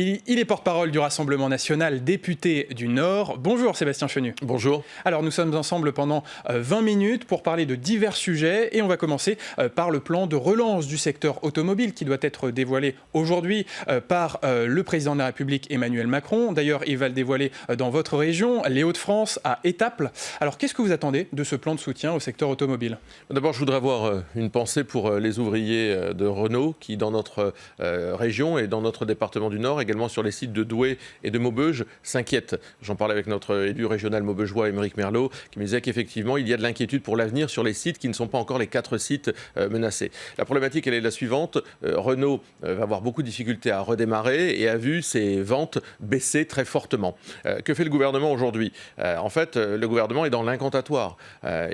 Il est porte-parole du Rassemblement national, député du Nord. Bonjour Sébastien Chenu. Bonjour. Alors nous sommes ensemble pendant 20 minutes pour parler de divers sujets et on va commencer par le plan de relance du secteur automobile qui doit être dévoilé aujourd'hui par le président de la République Emmanuel Macron. D'ailleurs, il va le dévoiler dans votre région, les Hauts-de-France, à Étaples. Alors qu'est-ce que vous attendez de ce plan de soutien au secteur automobile ? D'abord, je voudrais avoir une pensée pour les ouvriers de Renault qui, dans notre région et dans notre département du Nord, également sur les sites de Douai et de Maubeuge, s'inquiètent. J'en parlais avec notre élu régional maubeugeois, Émeric Merlot, qui me disait qu'effectivement, il y a de l'inquiétude pour l'avenir sur les sites qui ne sont pas encore les 4 sites menacés. La problématique, elle est la suivante. Renault va avoir beaucoup de difficultés à redémarrer et a vu ses ventes baisser très fortement. Que fait le gouvernement aujourd'hui ? En fait, le gouvernement est dans l'incantatoire.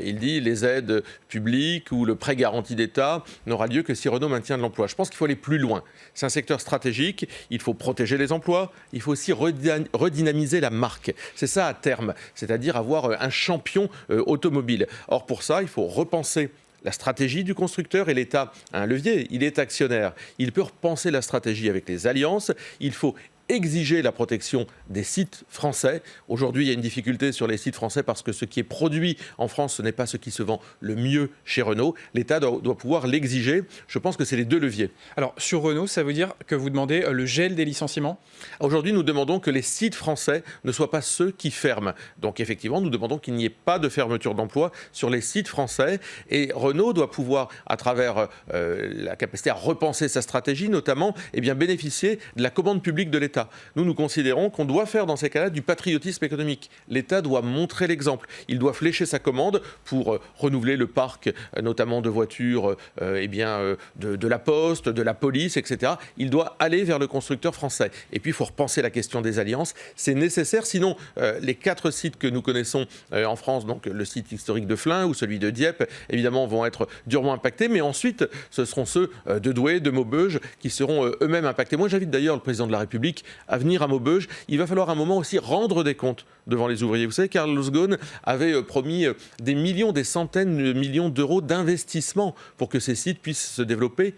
Il dit les aides publiques ou le prêt garanti d'État n'aura lieu que si Renault maintient de l'emploi. Je pense qu'il faut aller plus loin. C'est un secteur stratégique, il faut protéger les emplois, il faut aussi redynamiser la marque. C'est ça à terme, c'est-à-dire avoir un champion automobile. Or pour ça, il faut repenser la stratégie du constructeur et l'État a un levier, il est actionnaire. Il peut repenser la stratégie avec les alliances, il faut exiger la protection des sites français. Aujourd'hui, il y a une difficulté sur les sites français parce que ce qui est produit en France, ce n'est pas ce qui se vend le mieux chez Renault. L'État doit pouvoir l'exiger. Je pense que c'est les deux leviers. Alors, sur Renault, ça veut dire que vous demandez le gel des licenciements ? Aujourd'hui, nous demandons que les sites français ne soient pas ceux qui ferment. Donc, effectivement, nous demandons qu'il n'y ait pas de fermeture d'emploi sur les sites français. Et Renault doit pouvoir, à travers la capacité à repenser sa stratégie, notamment, bénéficier de la commande publique de l'État. Nous considérons qu'on doit faire dans ces cas-là du patriotisme économique. L'État doit montrer l'exemple. Il doit flécher sa commande pour renouveler le parc, notamment de voitures de la Poste, de la police, etc. Il doit aller vers le constructeur français. Et puis, il faut repenser la question des alliances. C'est nécessaire. Sinon, les 4 sites que nous connaissons en France, donc le site historique de Flins ou celui de Dieppe, évidemment, vont être durement impactés. Mais ensuite, ce seront ceux de Douai, de Maubeuge, qui seront eux-mêmes impactés. Moi, j'invite d'ailleurs le président de la République à venir à Maubeuge. Il va falloir un moment aussi rendre des comptes devant les ouvriers. Vous savez, Carlos Ghosn avait promis des millions, des centaines de millions d'euros d'investissement pour que ces sites puissent se développer.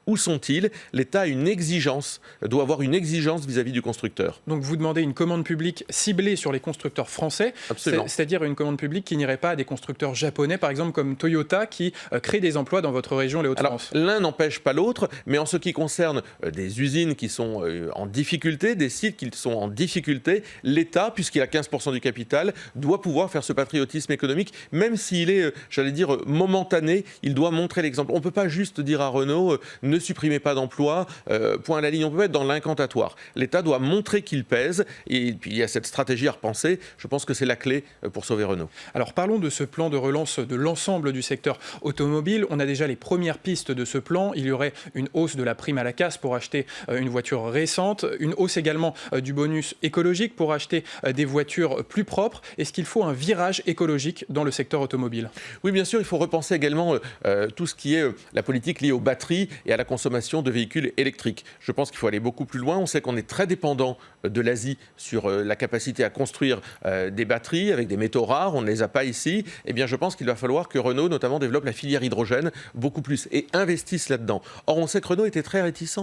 Où sont-ils ? L'État doit avoir une exigence vis-à-vis du constructeur. Donc vous demandez une commande publique ciblée sur les constructeurs français, c'est-à-dire une commande publique qui n'irait pas à des constructeurs japonais, par exemple comme Toyota, qui crée des emplois dans votre région, les Hauts-de-France. Alors, l'un n'empêche pas l'autre, mais en ce qui concerne des usines qui sont en difficulté, des sites qui sont en difficulté, l'État, puisqu'il a 15% du capital, doit pouvoir faire ce patriotisme économique, même s'il est, momentané, il doit montrer l'exemple. On ne peut pas juste dire à Renault, ne supprimez pas d'emplois, point à la ligne, on peut être dans l'incantatoire. L'État doit montrer qu'il pèse, et puis il y a cette stratégie à repenser. Je pense que c'est la clé pour sauver Renault. Alors parlons de ce plan de relance de l'ensemble du secteur automobile. On a déjà les premières pistes de ce plan. Il y aurait une hausse de la prime à la casse pour acheter une voiture récente, une hausse également du bonus écologique pour acheter des voitures plus propres. Est-ce qu'il faut un virage écologique dans le secteur automobile ? Oui, bien sûr, il faut repenser également tout ce qui est la politique liée aux batteries et à la consommation de véhicules électriques. Je pense qu'il faut aller beaucoup plus loin. On sait qu'on est très dépendant de l'Asie sur la capacité à construire des batteries avec des métaux rares. On ne les a pas ici. Eh bien, je pense qu'il va falloir que Renault, notamment, développe la filière hydrogène beaucoup plus et investisse là-dedans. Or, on sait que Renault a été très réticent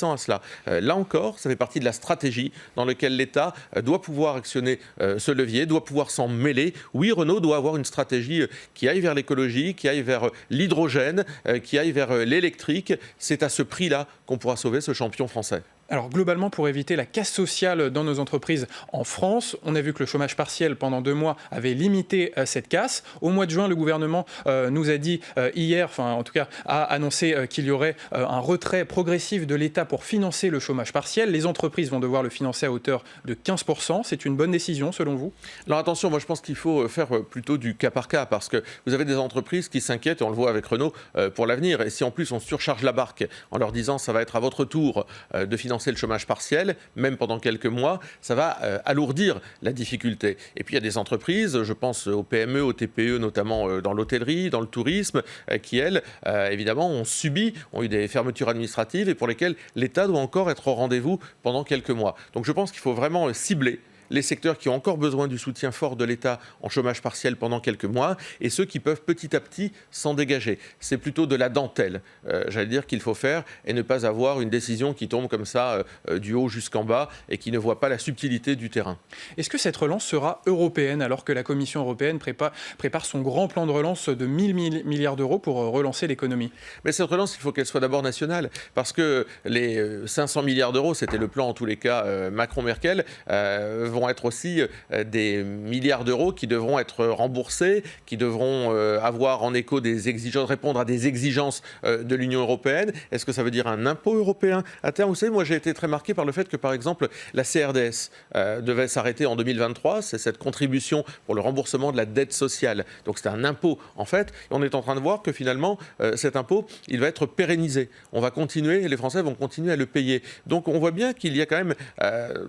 à cela. Là encore, ça fait partie de la stratégie dans laquelle l'État doit pouvoir actionner ce levier, doit pouvoir s'en mêler. Oui, Renault doit avoir une stratégie qui aille vers l'écologie, qui aille vers l'hydrogène, qui aille vers l'électrique. C'est à ce prix-là qu'on pourra sauver ce champion français. Alors globalement, pour éviter la casse sociale dans nos entreprises en France, on a vu que le chômage partiel pendant 2 mois avait limité cette casse. Au mois de juin, le gouvernement nous a dit hier, a annoncé qu'il y aurait un retrait progressif de l'État pour financer le chômage partiel. Les entreprises vont devoir le financer à hauteur de 15%. C'est une bonne décision selon vous ? Alors attention, moi je pense qu'il faut faire plutôt du cas par cas parce que vous avez des entreprises qui s'inquiètent, et on le voit avec Renault, pour l'avenir. Et si en plus on surcharge la barque en leur disant ça va être à votre tour de financer le chômage partiel, même pendant quelques mois, ça va alourdir la difficulté. Et puis il y a des entreprises, je pense aux PME, aux TPE, notamment dans l'hôtellerie, dans le tourisme, qui elles, évidemment, ont eu des fermetures administratives et pour lesquelles l'État doit encore être au rendez-vous pendant quelques mois. Donc je pense qu'il faut vraiment cibler les secteurs qui ont encore besoin du soutien fort de l'État en chômage partiel pendant quelques mois et ceux qui peuvent petit à petit s'en dégager. C'est plutôt de la dentelle, j'allais dire, qu'il faut faire et ne pas avoir une décision qui tombe comme ça du haut jusqu'en bas et qui ne voit pas la subtilité du terrain. Est-ce que cette relance sera européenne alors que la Commission européenne prépare son grand plan de relance de 1 000 milliards d'euros pour relancer l'économie? Mais cette relance, il faut qu'elle soit d'abord nationale, parce que les 500 milliards d'euros, c'était le plan en tous les cas Macron-Merkel, vont être aussi des milliards d'euros qui devront être remboursés, qui devront avoir en écho des exigences, répondre à des exigences de l'Union européenne. Est-ce que ça veut dire un impôt européen à terme? Vous savez, moi j'ai été très marqué par le fait que par exemple la CRDS devait s'arrêter en 2023, c'est cette contribution pour le remboursement de la dette sociale. Donc c'est un impôt en fait, et on est en train de voir que finalement cet impôt, il va être pérennisé. On va continuer, les Français vont continuer à le payer. Donc on voit bien qu'il y a quand même,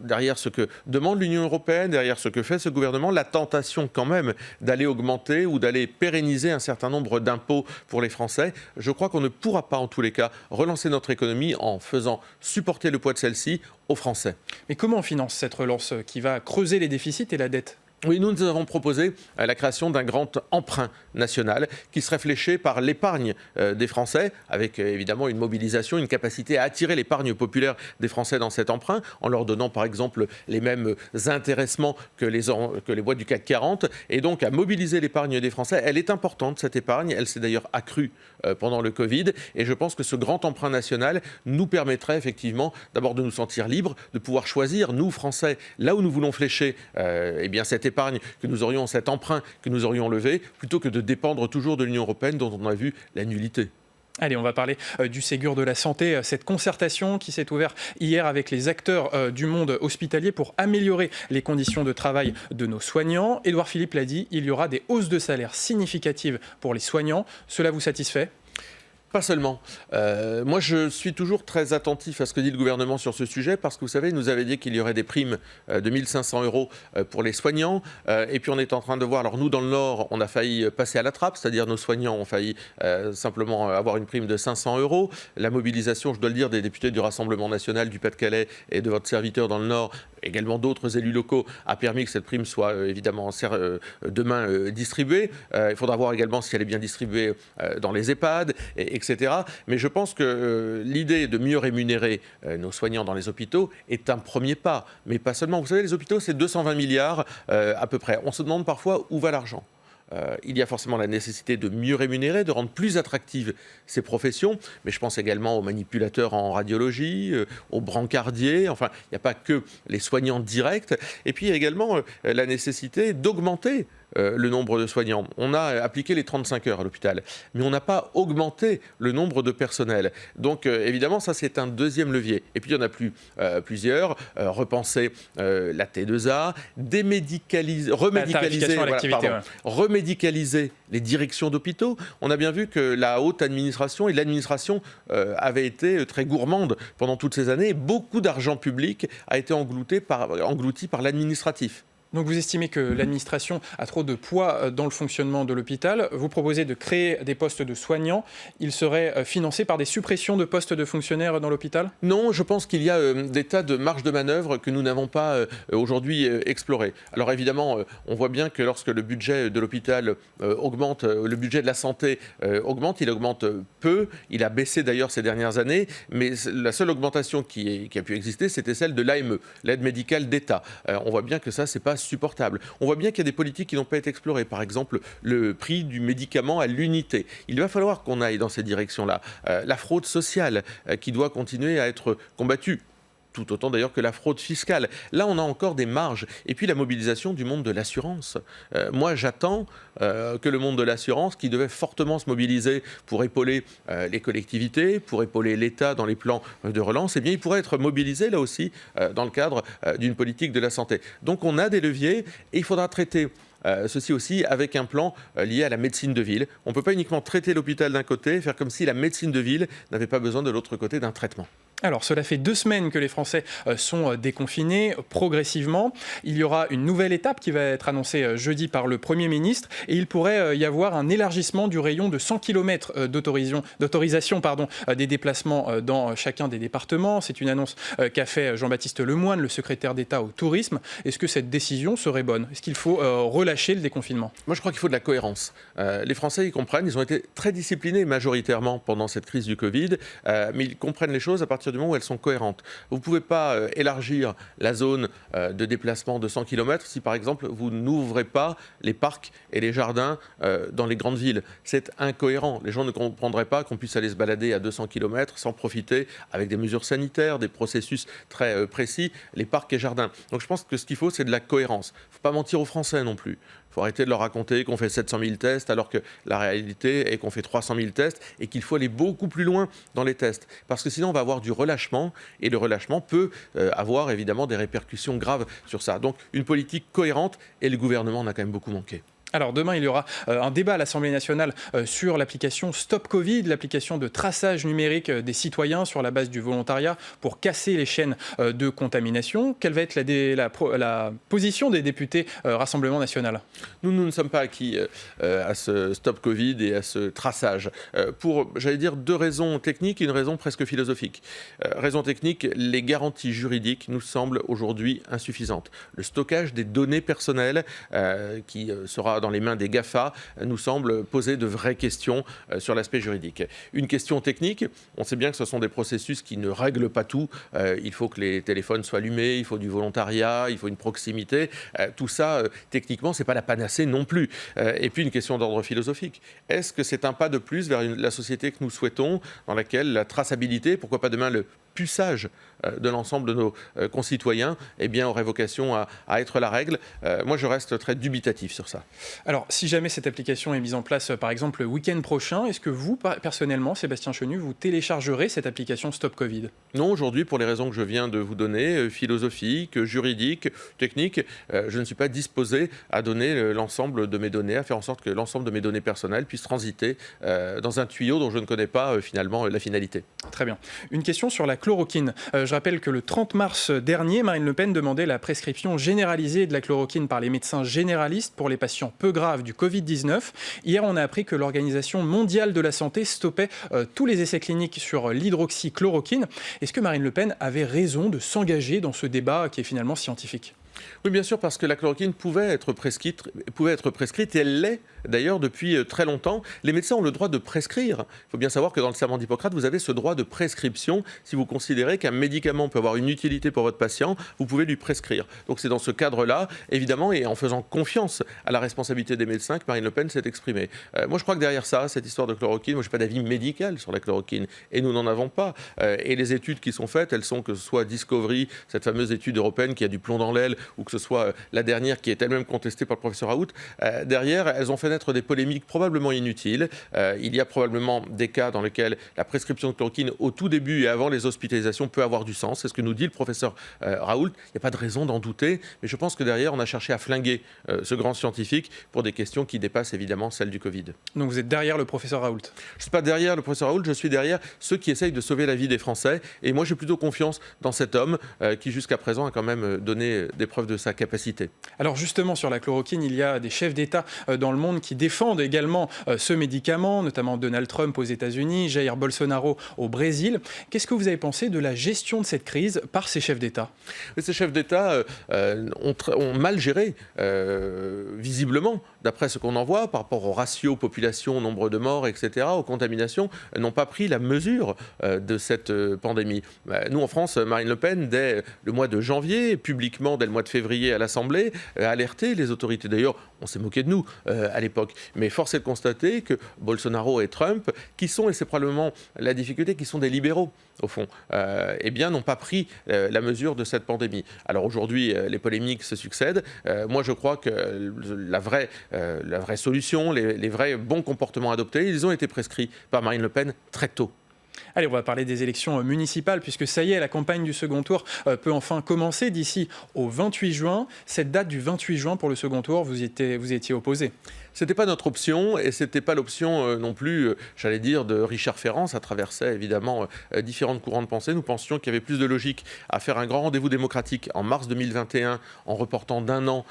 derrière ce que demande l'Union européenne, derrière ce que fait ce gouvernement, la tentation quand même d'aller augmenter ou d'aller pérenniser un certain nombre d'impôts pour les Français. Je crois qu'on ne pourra pas en tous les cas relancer notre économie en faisant supporter le poids de celle-ci aux Français. Mais comment on finance cette relance qui va creuser les déficits et la dette? Oui, nous avons proposé la création d'un grand emprunt national qui serait fléché par l'épargne des Français, avec évidemment une mobilisation, une capacité à attirer l'épargne populaire des Français dans cet emprunt, en leur donnant par exemple les mêmes intéressements que les boîtes du CAC 40, et donc à mobiliser l'épargne des Français. Elle est importante, cette épargne, elle s'est d'ailleurs accrue pendant le Covid, et je pense que ce grand emprunt national nous permettrait effectivement d'abord de nous sentir libres, de pouvoir choisir, nous Français, là où nous voulons flécher cette épargne que nous aurions, cet emprunt que nous aurions levé, plutôt que de dépendre toujours de l'Union européenne dont on a vu la nullité. Allez, on va parler du Ségur de la santé, cette concertation qui s'est ouverte hier avec les acteurs du monde hospitalier pour améliorer les conditions de travail de nos soignants. Édouard Philippe l'a dit, il y aura des hausses de salaire significatives pour les soignants. Cela vous satisfait ? Pas seulement. Moi, je suis toujours très attentif à ce que dit le gouvernement sur ce sujet parce que, vous savez, il nous avait dit qu'il y aurait des primes de 1 500 € pour les soignants. Et puis, on est en train de voir... Alors, nous, dans le Nord, on a failli passer à la trappe, c'est-à-dire nos soignants ont failli simplement avoir une prime de 500 €. La mobilisation, je dois le dire, des députés du Rassemblement national du Pas-de-Calais et de votre serviteur dans le Nord, également d'autres élus locaux, a permis que cette prime soit évidemment demain distribuée. Il faudra voir également si elle est bien distribuée dans les EHPAD, etc. Mais je pense que l'idée de mieux rémunérer nos soignants dans les hôpitaux est un premier pas. Mais pas seulement. Vous savez, les hôpitaux, c'est 220 milliards à peu près. On se demande parfois où va l'argent. Il y a forcément la nécessité de mieux rémunérer, de rendre plus attractives ces professions, mais je pense également aux manipulateurs en radiologie, aux brancardiers, enfin, il n'y a pas que les soignants directs, et puis il y a également la nécessité d'augmenter le nombre de soignants. On a appliqué les 35 heures à l'hôpital, mais on n'a pas augmenté le nombre de personnel. Donc évidemment, ça c'est un deuxième levier. Et puis il y en a plusieurs. Repenser la T2A, remédicaliser les directions d'hôpitaux. On a bien vu que la haute administration et l'administration avaient été très gourmandes pendant toutes ces années. Beaucoup d'argent public a été englouti par l'administratif. Donc vous estimez que l'administration a trop de poids dans le fonctionnement de l'hôpital. Vous proposez de créer des postes de soignants. Ils seraient financés par des suppressions de postes de fonctionnaires dans l'hôpital ? Non, je pense qu'il y a des tas de marges de manœuvre que nous n'avons pas aujourd'hui explorées. Alors évidemment, on voit bien que lorsque le budget de l'hôpital augmente, le budget de la santé augmente, il augmente peu. Il a baissé d'ailleurs ces dernières années, mais la seule augmentation qui a pu exister, c'était celle de l'AME, l'aide médicale d'État. On voit bien que ça, c'est pas supportable. On voit bien qu'il y a des politiques qui n'ont pas été explorées. Par exemple, le prix du médicament à l'unité. Il va falloir qu'on aille dans ces directions-là. La fraude sociale qui doit continuer à être combattue. Tout autant d'ailleurs que la fraude fiscale. Là, on a encore des marges. Et puis la mobilisation du monde de l'assurance. Moi, j'attends que le monde de l'assurance, qui devait fortement se mobiliser pour épauler les collectivités, pour épauler l'État dans les plans de relance, eh bien, il pourrait être mobilisé là aussi dans le cadre d'une politique de la santé. Donc on a des leviers et il faudra traiter ceci aussi avec un plan lié à la médecine de ville. On ne peut pas uniquement traiter l'hôpital d'un côté, faire comme si la médecine de ville n'avait pas besoin de l'autre côté d'un traitement. Alors, cela fait 2 semaines que les Français sont déconfinés progressivement. Il y aura une nouvelle étape qui va être annoncée jeudi par le Premier ministre et il pourrait y avoir un élargissement du rayon de 100 km d'autorisation des déplacements dans chacun des départements. C'est une annonce qu'a fait Jean-Baptiste Lemoyne, le secrétaire d'État au tourisme. Est-ce que cette décision serait bonne? Est-ce qu'il faut relâcher le déconfinement? Moi, je crois qu'il faut de la cohérence. Les Français, ils comprennent, ils ont été très disciplinés majoritairement pendant cette crise du Covid, mais ils comprennent les choses à partir du moment où elles sont cohérentes. Vous ne pouvez pas élargir la zone de déplacement de 100 km si, par exemple, vous n'ouvrez pas les parcs et les jardins dans les grandes villes. C'est incohérent. Les gens ne comprendraient pas qu'on puisse aller se balader à 200 km sans profiter, avec des mesures sanitaires, des processus très précis, les parcs et jardins. Donc je pense que ce qu'il faut, c'est de la cohérence. Il ne faut pas mentir aux Français non plus. Il faut arrêter de leur raconter qu'on fait 700 000 tests alors que la réalité est qu'on fait 300 000 tests et qu'il faut aller beaucoup plus loin dans les tests. Parce que sinon, on va avoir du relâchement et le relâchement peut avoir évidemment des répercussions graves sur ça. Donc une politique cohérente et le gouvernement en a quand même beaucoup manqué. Alors demain, il y aura un débat à l'Assemblée nationale sur l'application Stop Covid, l'application de traçage numérique des citoyens sur la base du volontariat pour casser les chaînes de contamination. Quelle va être la position des députés Rassemblement national? Nous ne sommes pas acquis à ce Stop Covid et à ce traçage pour, j'allais dire, 2 raisons techniques et une raison presque philosophique. Raison technique, les garanties juridiques nous semblent aujourd'hui insuffisantes. Le stockage des données personnelles qui sera dans les mains des GAFA nous semble poser de vraies questions sur l'aspect juridique. Une question technique, on sait bien que ce sont des processus qui ne règlent pas tout. Il faut que les téléphones soient allumés, il faut du volontariat, il faut une proximité. Tout ça, techniquement, ce n'est pas la panacée non plus. Et puis une question d'ordre philosophique. Est-ce que c'est un pas de plus vers la société que nous souhaitons, dans laquelle la traçabilité, pourquoi pas demain le puçage de l'ensemble de nos concitoyens aurait vocation à être la règle. Moi, je reste très dubitatif sur ça. Alors, si jamais cette application est mise en place, par exemple, le week-end prochain, est-ce que vous, personnellement, Sébastien Chenu, vous téléchargerez cette application Stop Covid? Non, aujourd'hui, pour les raisons que je viens de vous donner, philosophiques, juridiques, techniques, je ne suis pas disposé à donner l'ensemble de mes données, à faire en sorte que l'ensemble de mes données personnelles puissent transiter dans un tuyau dont je ne connais pas finalement la finalité. Très bien. Une question sur la chloroquine. Je rappelle que le 30 mars dernier, Marine Le Pen demandait la prescription généralisée de la chloroquine par les médecins généralistes pour les patients peu graves du Covid-19. Hier, on a appris que l'Organisation mondiale de la santé stoppait tous les essais cliniques sur l'hydroxychloroquine. Est-ce que Marine Le Pen avait raison de s'engager dans ce débat qui est finalement scientifique? Oui, bien sûr, parce que la chloroquine pouvait être prescrite et elle l'est d'ailleurs depuis très longtemps. Les médecins ont le droit de prescrire. Il faut bien savoir que dans le serment d'Hippocrate, vous avez ce droit de prescription. Si vous considérez qu'un médicament peut avoir une utilité pour votre patient, vous pouvez lui prescrire. Donc c'est dans ce cadre-là, évidemment, et en faisant confiance à la responsabilité des médecins que Marine Le Pen s'est exprimée. Moi, je crois que derrière ça, cette histoire de chloroquine, moi, je n'ai pas d'avis médical sur la chloroquine, et nous n'en avons pas. Et les études qui sont faites, elles sont que ce soit Discovery, cette fameuse étude européenne qui a du plomb dans l'aile, ou que ce soit la dernière qui est elle-même contestée par le professeur Raoult, derrière, elles ont fait naître des polémiques probablement inutiles. Il y a probablement des cas dans lesquels la prescription de chloroquine au tout début et avant les hospitalisations peut avoir du sens. C'est ce que nous dit le professeur Raoult. Il n'y a pas de raison d'en douter, mais je pense que derrière, on a cherché à flinguer ce grand scientifique pour des questions qui dépassent évidemment celles du Covid. Donc vous êtes derrière le professeur Raoult? Je ne suis pas derrière le professeur Raoult, je suis derrière ceux qui essayent de sauver la vie des Français. Et moi, j'ai plutôt confiance dans cet homme qui, jusqu'à présent, a quand même donné des preuves de sa capacité. Alors justement, sur la chloroquine, il y a des chefs d'État dans le monde qui défendent également ce médicament, notamment Donald Trump aux États-Unis, Jair Bolsonaro au Brésil. Qu'est-ce que vous avez pensé de la gestion de cette crise par ces chefs d'État? Ces chefs d'État ont mal géré, visiblement, d'après ce qu'on en voit, par rapport au ratio population, nombre de morts, etc., aux contaminations, n'ont pas pris la mesure de cette pandémie. Nous, en France, Marine Le Pen, dès le mois de janvier, publiquement, dès le mois de février à l'Assemblée, a alerté les autorités. D'ailleurs, on s'est moqué de nous à l'époque. Mais force est de constater que Bolsonaro et Trump, qui sont, et c'est probablement la difficulté, qui sont des libéraux, au fond, n'ont pas pris la mesure de cette pandémie. Alors aujourd'hui, les polémiques se succèdent. Moi, je crois que la vraie solution, les vrais bons comportements adoptés, ils ont été prescrits par Marine Le Pen très tôt. Allez, on va parler des élections municipales, puisque ça y est, la campagne du second tour peut enfin commencer d'ici au 28 juin. Cette date du 28 juin pour le second tour, vous y étiez opposé. C'était pas notre option et c'était pas l'option non plus, j'allais dire, de Richard Ferrand. Ça traversait évidemment différentes courants de pensée. Nous pensions qu'il y avait plus de logique à faire un grand rendez-vous démocratique en mars 2021 en reportant d'1 an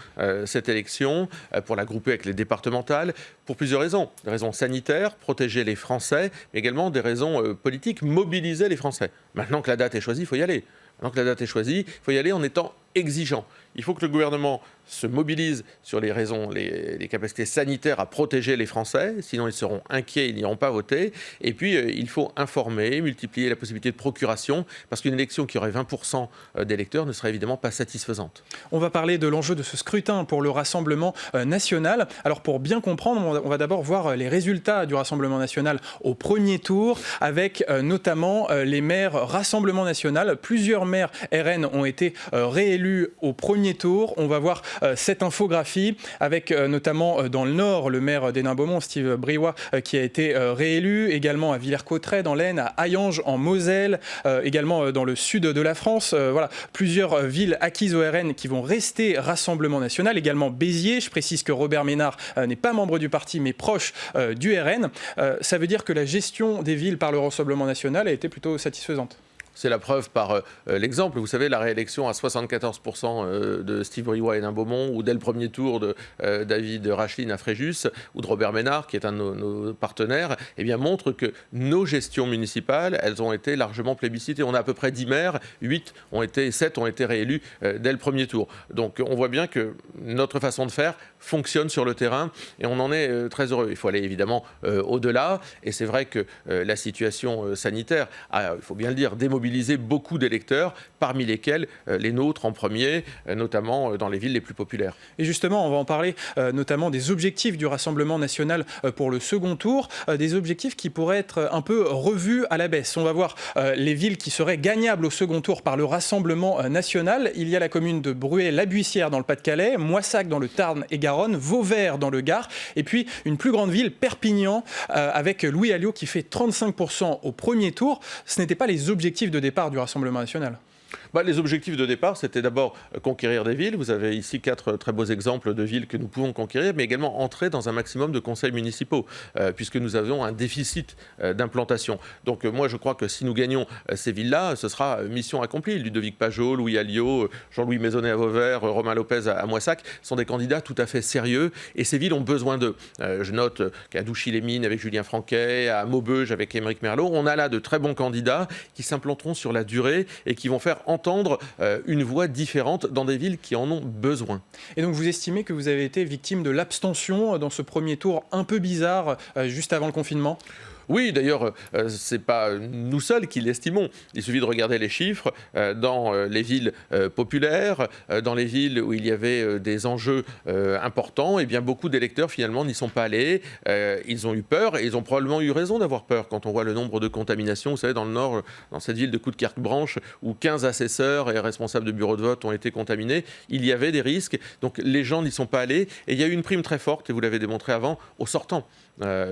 cette élection pour la grouper avec les départementales pour plusieurs raisons. Des raisons sanitaires, protéger les Français, mais également des raisons politiques, mobiliser les Français. Maintenant que la date est choisie, il faut y aller. Maintenant que la date est choisie, il faut y aller en étant exigeant. Il faut que le gouvernement se mobilise sur les capacités sanitaires à protéger les Français, sinon ils seront inquiets, ils n'iront pas voter. Et puis, il faut informer, multiplier la possibilité de procuration, parce qu'une élection qui aurait 20% d'électeurs ne serait évidemment pas satisfaisante. On va parler de l'enjeu de ce scrutin pour le Rassemblement national. Alors, pour bien comprendre, on va d'abord voir les résultats du Rassemblement national au premier tour, avec notamment les maires Rassemblement national. Plusieurs maires RN ont été réélus au premier tour. On va voir cette infographie avec notamment dans le Nord le maire d'Hénin-Beaumont, Steve Briouat, qui a été réélu, également à Villers-Cotterêts dans l'Aisne, à Hayange en Moselle, également dans le sud de la France. Voilà, plusieurs villes acquises au RN qui vont rester Rassemblement national, également Béziers. Je précise que Robert Ménard n'est pas membre du parti mais proche du RN. Ça veut dire que la gestion des villes par le Rassemblement national a été plutôt satisfaisante. C'est la preuve par l'exemple. Vous savez, la réélection à 74% de Steve Briouat à Hénin-Beaumont, ou dès le premier tour de David Racheline à Fréjus, ou de Robert Ménard, qui est un de nos partenaires, eh bien, montre que nos gestions municipales, elles ont été largement plébiscitées. On a à peu près 10 maires, 7 ont été réélus dès le premier tour. Donc on voit bien que notre façon de faire fonctionne sur le terrain et on en est très heureux. Il faut aller évidemment au-delà, et c'est vrai que la situation sanitaire a, il faut bien le dire, démobilisé beaucoup d'électeurs, parmi lesquels les nôtres en premier, notamment dans les villes les plus populaires. Et justement, on va en parler notamment des objectifs du Rassemblement national pour le second tour, des objectifs qui pourraient être un peu revus à la baisse. On va voir les villes qui seraient gagnables au second tour par le Rassemblement national. Il y a la commune de Bruay-la-Buissière dans le Pas-de-Calais, Moissac dans le Tarn-et-Garonne, Vauvert dans le Gard, et puis une plus grande ville, Perpignan, avec Louis Alliot qui fait 35% au premier tour. Ce n'étaient pas les objectifs de départ du Rassemblement national. Les objectifs de départ, c'était d'abord conquérir des villes. Vous avez ici 4 très beaux exemples de villes que nous pouvons conquérir, mais également entrer dans un maximum de conseils municipaux, puisque nous avons un déficit d'implantation. Donc moi, je crois que si nous gagnons ces villes-là, ce sera mission accomplie. Ludovic Pajot, Louis Alliot, Jean-Louis Maisonnet à Vauvert, Romain Lopez à Moissac sont des candidats tout à fait sérieux, et ces villes ont besoin d'eux. Je note qu'à Douchy-les-Mines avec Julien Franquet, à Maubeuge avec Émeric Merlot, on a là de très bons candidats qui s'implanteront sur la durée et qui vont faire entendre une voix différente dans des villes qui en ont besoin. Et donc vous estimez que vous avez été victime de l'abstention dans ce premier tour un peu bizarre juste avant le confinement ? Oui, d'ailleurs, ce n'est pas nous seuls qui l'estimons. Il suffit de regarder les chiffres. Dans les villes populaires, dans les villes où il y avait des enjeux importants, eh bien, beaucoup d'électeurs, finalement, n'y sont pas allés. Ils ont eu peur, et ils ont probablement eu raison d'avoir peur quand on voit le nombre de contaminations. Vous savez, dans le Nord, dans cette ville de Coudekerque-Branche, où 15 assesseurs et responsables de bureaux de vote ont été contaminés, il y avait des risques. Donc, les gens n'y sont pas allés. Et il y a eu une prime très forte, et vous l'avez démontré avant, aux sortants.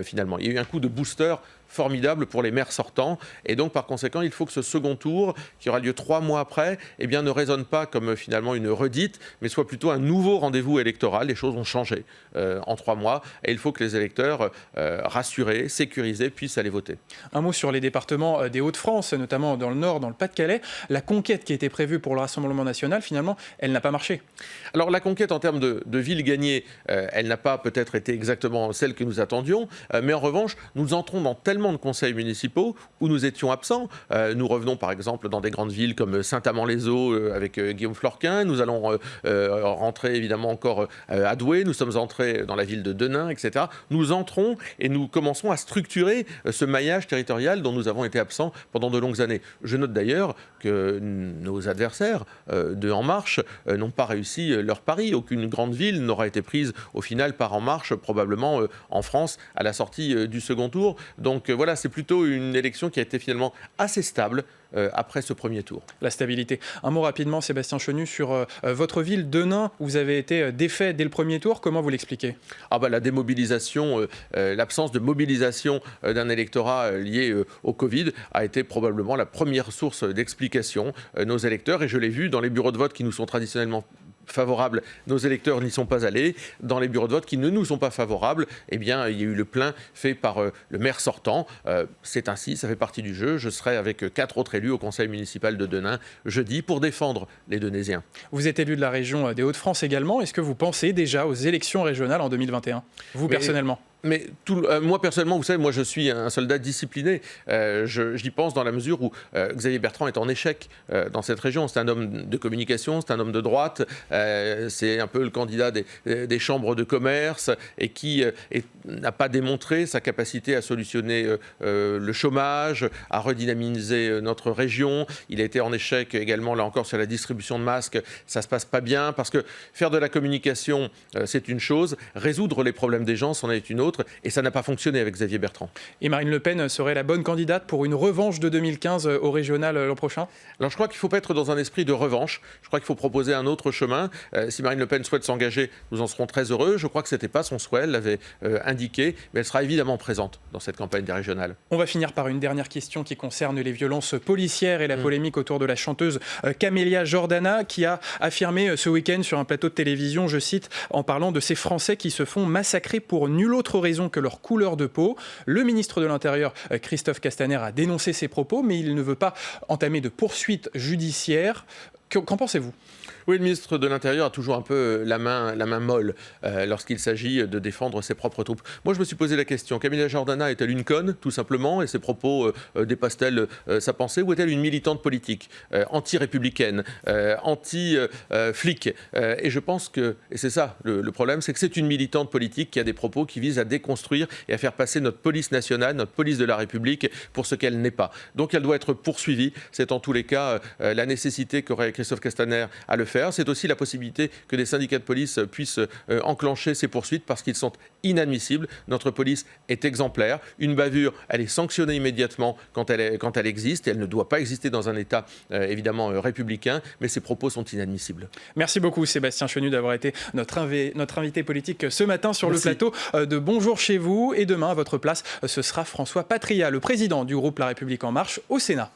Finalement, il y a eu un coup de booster formidable pour les maires sortants, et donc par conséquent il faut que ce second tour qui aura lieu 3 mois après ne résonne pas comme finalement une redite, mais soit plutôt un nouveau rendez-vous électoral. Les choses ont changé en 3 mois et il faut que les électeurs rassurés, sécurisés puissent aller voter. Un mot sur les départements des Hauts-de-France, notamment dans le Nord, dans le Pas-de-Calais. La conquête qui était prévue pour le Rassemblement national, finalement, elle n'a pas marché. Alors la conquête en termes de villes gagnées, elle n'a pas peut-être été exactement celle que nous attendions, mais en revanche, nous entrons dans tellement de conseils municipaux où nous étions absents. Nous revenons par exemple dans des grandes villes comme Saint-Amand-les-Eaux avec Guillaume Florquin. Nous allons rentrer évidemment encore à Douai. Nous sommes entrés dans la ville de Denain, etc. Nous entrons et nous commençons à structurer ce maillage territorial dont nous avons été absents pendant de longues années. Je note d'ailleurs que nos adversaires de En Marche n'ont pas réussi leur pari. Aucune grande ville n'aura été prise au final par En Marche, probablement en France, à la sortie du second tour. Donc voilà, c'est plutôt une élection qui a été finalement assez stable après ce premier tour. La stabilité. Un mot rapidement, Sébastien Chenu, sur votre ville, Denain. Vous avez été défait dès le premier tour. Comment vous l'expliquez ? La démobilisation, l'absence de mobilisation d'un électorat lié au Covid a été probablement la première source d'explication. Nos électeurs, et je l'ai vu dans les bureaux de vote qui nous sont traditionnellement favorables, nos électeurs n'y sont pas allés. Dans les bureaux de vote qui ne nous sont pas favorables, eh bien, il y a eu le plein fait par le maire sortant. C'est ainsi, ça fait partie du jeu. Je serai avec 4 autres élus au conseil municipal de Denain jeudi pour défendre les Denaisiens. Vous êtes élu de la région des Hauts-de-France également. Est-ce que vous pensez déjà aux élections régionales en 2021, vous personnellement ? Mais moi, personnellement, vous savez, moi, je suis un soldat discipliné. J'y pense dans la mesure où Xavier Bertrand est en échec dans cette région. C'est un homme de communication, c'est un homme de droite. C'est un peu le candidat des chambres de commerce et qui n'a pas démontré sa capacité à solutionner le chômage, à redynamiser notre région. Il a été en échec également, là encore, sur la distribution de masques. Ça ne se passe pas bien parce que faire de la communication, c'est une chose. Résoudre les problèmes des gens, c'en est une autre. Et ça n'a pas fonctionné avec Xavier Bertrand. Et Marine Le Pen serait la bonne candidate pour une revanche de 2015 au régional l'an prochain ? Alors je crois qu'il ne faut pas être dans un esprit de revanche. Je crois qu'il faut proposer un autre chemin. Si Marine Le Pen souhaite s'engager, nous en serons très heureux. Je crois que ce n'était pas son souhait, elle l'avait indiqué. Mais elle sera évidemment présente dans cette campagne des régionales. On va finir par une dernière question qui concerne les violences policières et la polémique autour de la chanteuse Camélia Jordana qui a affirmé ce week-end sur un plateau de télévision, je cite, en parlant de ces Français qui se font massacrer pour nulle autre raison que leur couleur de peau. Le ministre de l'Intérieur, Christophe Castaner, a dénoncé ces propos, mais il ne veut pas entamer de poursuites judiciaires. Qu'en pensez-vous ? Oui, le ministre de l'Intérieur a toujours un peu la main molle lorsqu'il s'agit de défendre ses propres troupes. Moi, je me suis posé la question, Camélia Jordana est-elle une conne, tout simplement, et ses propos dépassent-elles sa pensée, ou est-elle une militante politique, anti-républicaine, anti-flic et je pense que, et c'est ça le problème, c'est que c'est une militante politique qui a des propos qui visent à déconstruire et à faire passer notre police nationale, notre police de la République, pour ce qu'elle n'est pas. Donc elle doit être poursuivie. C'est en tous les cas la nécessité qu'aurait Christophe Castaner à le faire. C'est aussi la possibilité que des syndicats de police puissent enclencher ces poursuites parce qu'ils sont inadmissibles. Notre police est exemplaire. Une bavure, elle est sanctionnée immédiatement quand elle existe. Et elle ne doit pas exister dans un État évidemment républicain, mais ces propos sont inadmissibles. Merci beaucoup Sébastien Chenu d'avoir été notre invité politique ce matin sur Merci. le plateau de Bonjour chez vous. Et demain, à votre place, ce sera François Patriat, le président du groupe La République En Marche au Sénat.